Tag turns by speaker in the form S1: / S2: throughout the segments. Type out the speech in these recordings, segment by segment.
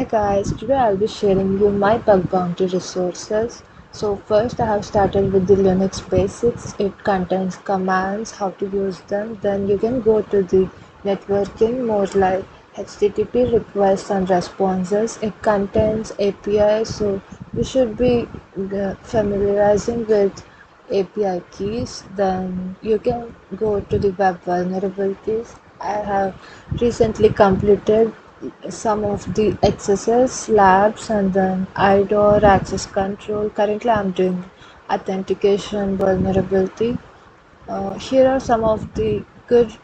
S1: Hi guys, today I'll be sharing you my bug bounty resources. So first I have started with the Linux basics. It contains commands, how to use them. Then you can go to the networking, more like HTTP requests and responses. It contains APIs, so you should be familiarizing with API keys. Then you can go to the web vulnerabilities. I have recently completed some of the XSS labs and then IDOR access control. Currently, I'm doing authentication vulnerability. Here are some of the good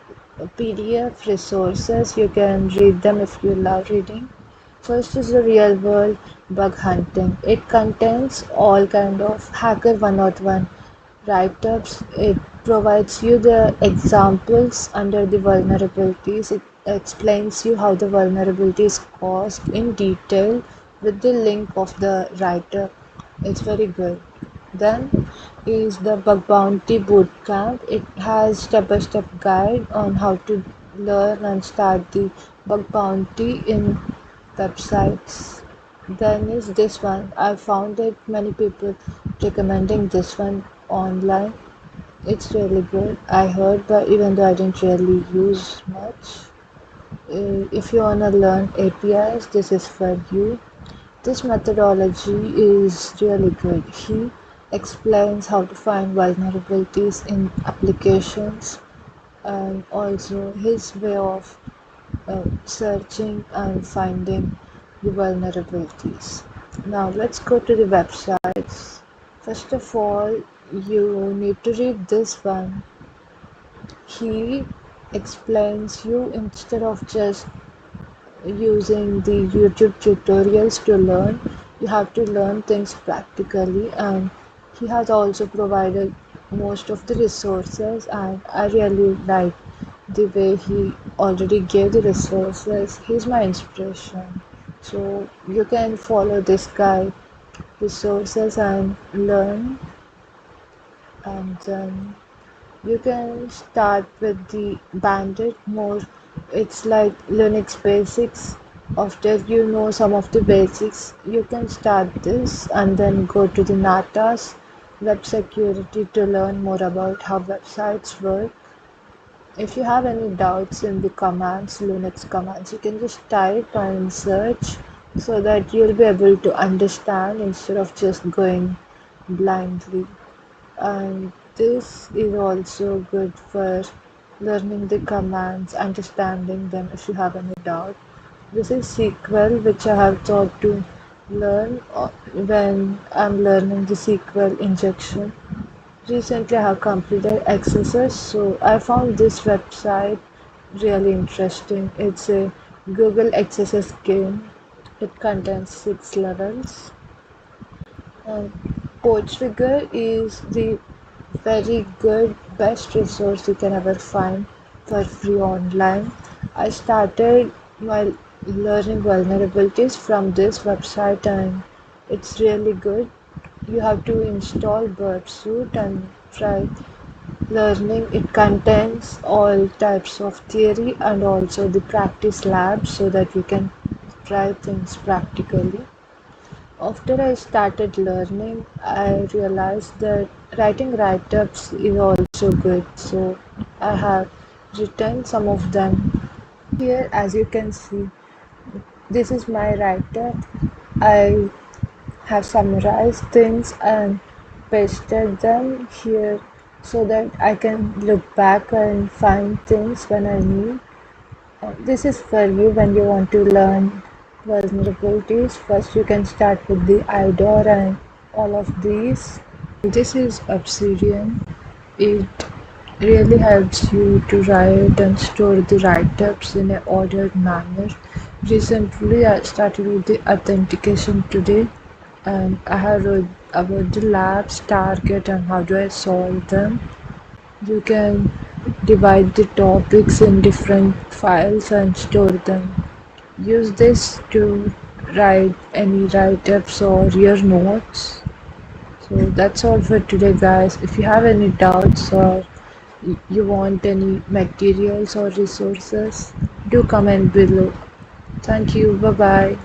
S1: PDF resources. You can read them if you love reading. First is the real world bug hunting. It contains all kind of Hacker 101 write-ups. It provides you the examples under the vulnerabilities. It explains you how the vulnerability is caused in detail with the link of the writer. It's very good. Then is the Bug Bounty Bootcamp. It has step-by-step guide on how to learn and start the bug bounty in websites. Then is this one. I found it many people recommending this one online. It's really good. I heard, but even though I didn't really use much. If you wanna learn APIs, this is for you. This methodology is really good. He explains how to find vulnerabilities in applications and also his way of searching and finding the vulnerabilities. Now let's go to the websites. First of all, you need to read this one. He explains you instead of just using the YouTube tutorials to learn. You have to learn things practically, and he has also provided most of the resources, and I really like the way he already gave the resources. He's my inspiration. So you can follow this guy resources and learn, and then you can start with the bandit more. It's like Linux basics. After you know some of the basics, you can start this and then go to the natas web security to learn more about how websites work. If you have any doubts in the commands, Linux commands, you can just type and search so that you'll be able to understand instead of just going blindly. And this is also good for learning the commands, understanding them if you have any doubt. This is SQL, which I have thought to learn when I'm learning the SQL injection. Recently, I have completed XSS, so I found this website really interesting. It's a Google XSS game. It contains 6 levels. And PortSwigger is the very good, best resource you can ever find for free online. I started my learning vulnerabilities from this website, and it's really good. You have to install Birdsuit and try learning. It contains all types of theory and also the practice labs so that you can try things practically. After I started learning, I realized that writing write-ups is also good, so I have written some of them. Here, as you can see, this is my write-up. I have summarized things and pasted them here so that I can look back and find things when I need. This is for you when you want to learn vulnerabilities. First, you can start with the IDOR and all of these. This is Obsidian. It really helps you to write and store the write-ups in an ordered manner. Recently, I started with the authentication today, and I have read about the labs, target, and how do I solve them. You can divide the topics in different files and store them. Use this to write any write-ups or your notes. So that's all for today, guys. If you have any doubts or you want any materials or resources, do comment below. Thank you. Bye bye.